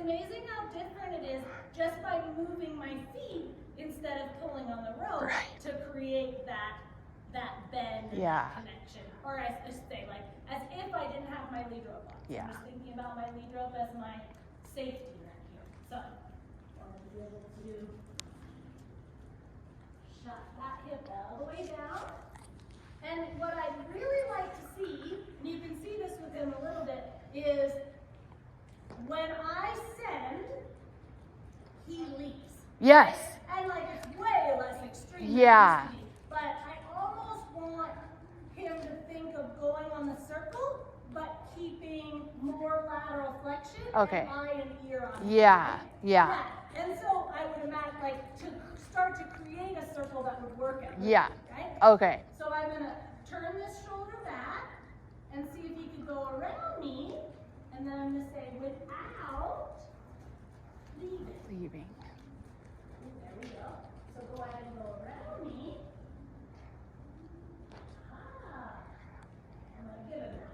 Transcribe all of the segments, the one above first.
amazing how different it is just by moving my feet instead of pulling on the rope to create that bend and that connection. Or as I say, like as if I didn't have my lead rope on. So I'm just thinking about my lead rope as my safety right here. So I want to be able to shut that hip all the way down. And what I'd really like to see, and you can see this with him a little bit, is when I send, he leaps. Yes. And like it's way less extreme. Yeah. Than it used to be. But I almost want him to think of going on the circle, but keeping more lateral flexion and eye and ear on it. Yeah. And so I would imagine like to start to create a circle that would work at right? Okay. So I'm going to turn this shoulder back and see if he can go around me. And then I'm going to say without leaving. There we go. So go ahead and go around me. I'm going to give him that,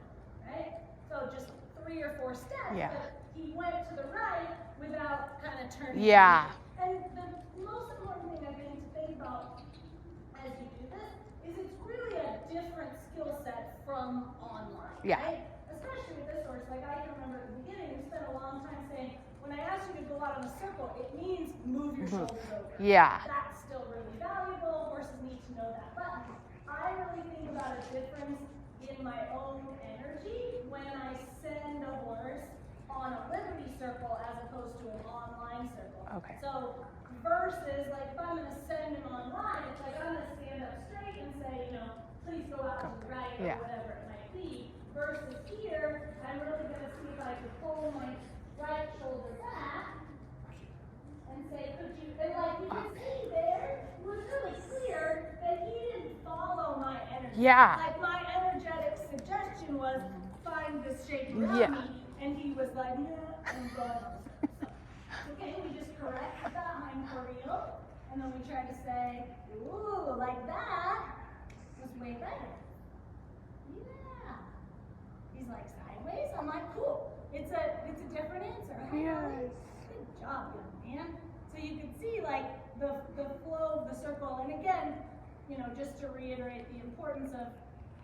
right? So just 3 or 4 steps. But he went to the right without kind of turning. And the most important thing I think to think about as you do this is it's really a different skill set from online, right? Especially with this horse, like I can remember at the beginning, we spent a long time saying, when I ask you to go out on a circle, it means move your shoulders over. That's still really valuable. Horses need to know that. But I really think about a difference in my own energy when I send a horse on a liberty circle as opposed to an online circle. So versus like if I'm going to send him online, it's like I'm going to stand up straight and say, please go out to the right or whatever it might be. Versus here, I'm really going to see if I can pull my right shoulder back and say, could you, and like you can see there, it was really clear that he didn't follow my energy. Like my energetic suggestion was, find this shape around me, and he was like, nah, and going. Okay, we just correct the hindquarter, and then we try to say, ooh, like that was way better. He's like sideways. I'm like, cool. It's a different answer. Good job, young man. So you can see like the flow of the circle, and again, just to reiterate the importance of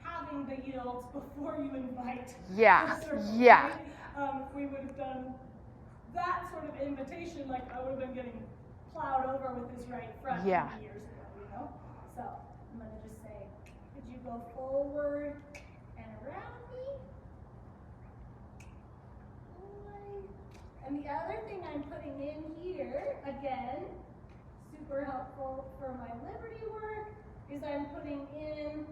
having the yields before you invite the circle. Right? If we would have done that sort of invitation, like I would have been getting plowed over with his right front years ago, So I'm going to just say, could you go forward and around me? And the other thing I'm putting in here, again, super helpful for my liberty work, is I'm putting in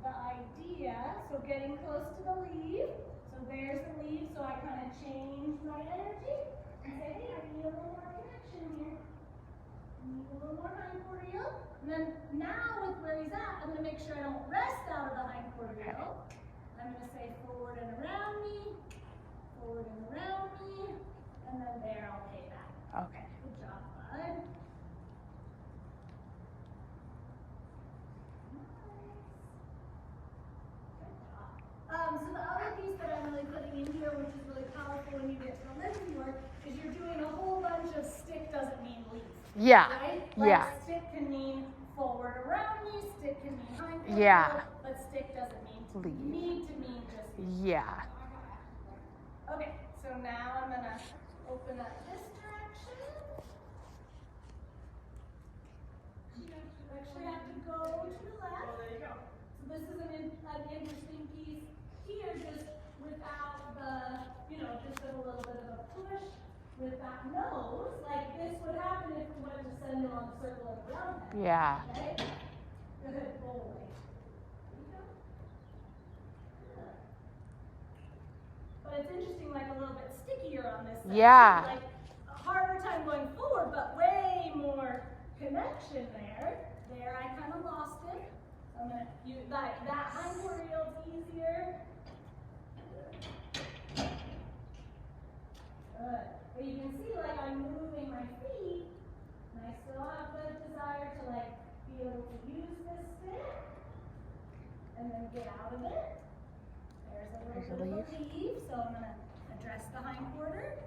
the idea, so getting close to the lead. So there's the lead, so I kind of change my energy and say, hey, I need a little more connection here. I need a little more hindquarter yoke. And then now with where he's at, I'm going to make sure I don't rest out of the hindquarter yoke. I'm going to say forward and around me, and then there I'll pay back. Good job, bud. So the other piece that I'm really putting in here, which is really powerful when you get to the liberty work, is you're doing a whole bunch of stick doesn't mean leave. Right? Like stick can mean forward around me, stick can mean hindquarter, but stick doesn't mean to leave. Need to mean just leave. Okay, so now I'm gonna open up this direction. You actually have to go to the left. Oh, there you go. So this is an interesting piece here, just without the, just a little bit of a push with that nose. Like this would happen if we went to send him on the circle of the round head. Okay? Good boy. But it's interesting, like a little bit stickier on this side. Like a harder time going forward, but way more connection there. There, I kind of lost it. So I'm going to use that hindquarter yield's easier. Good. But you can see, like, I'm moving my feet, and I still have the desire to, like, be able to use this stick, and then get out of it. There's a little bit of a leave, so I'm going to address the hindquarter.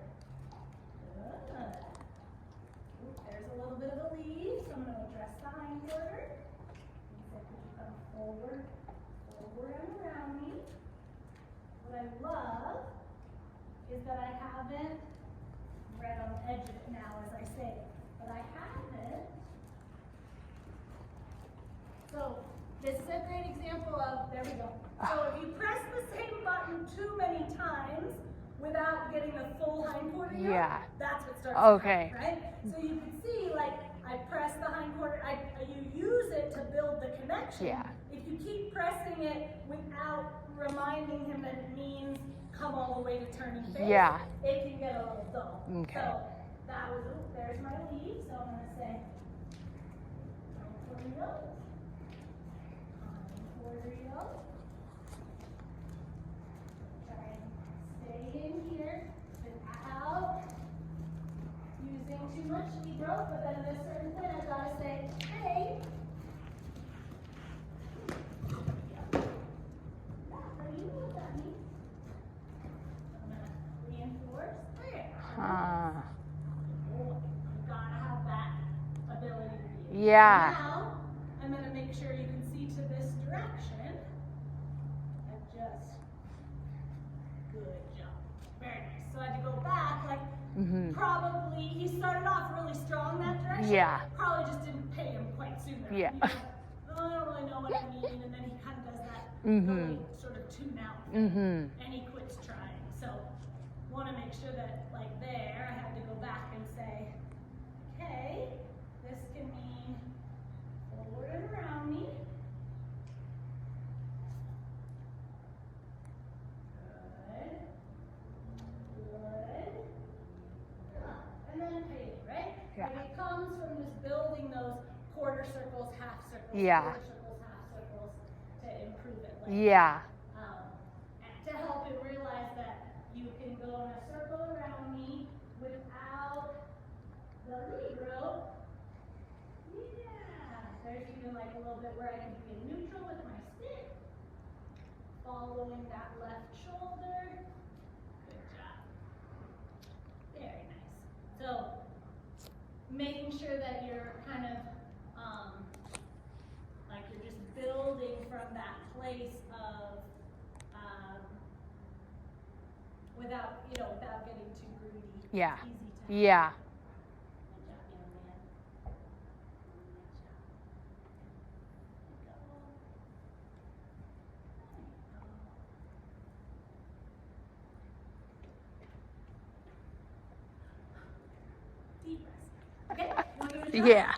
haven't, I'm right on the edge of it now as I say it, but I haven't. So this is a great example of, there we go. So if you press the same button too many times without getting a full hindquarter yoke, that's what starts to happen, right? So you can see, like, I press the hindquarter, you use it to build the connection. Yeah. If you keep pressing it without reminding him that it means come all the way to turning face, it can get a little dull. Okay. So that was, there's my lead, so I'm going to say, hindquarter yoke, hindquarter yoke. Try and stay in here without using too much lead rope, but then at a certain point I've got to say, hey. You know what that means. I'm going to reinforce there. You've got to have that ability to be. Now, I'm going to make sure you can see to this direction. Adjust. Good job. Very nice. So I had to go back, like, probably, he started off really strong that direction. Probably just didn't pay him quite soon. I don't really know what I mean, and then he kind of does that sort of tune out thing, and he quits trying. So want to make sure that, like there, I had to go back and say, okay, this can mean forward and around me. And then pay, right? Like it comes from just building those quarter circles, half circles, quarter circles, half circles to improve it. Like, to help him realize that you can go in a circle around me without the lead rope. There's even like a little bit where I can be in neutral with my stick, following that left shoulder. Good job. Very nice. So, making sure that you're kind of, like you're just building from that place of, without getting too greedy. It's easy to have. Good job, young man. Good job. Deep breaths. Okay? Yeah.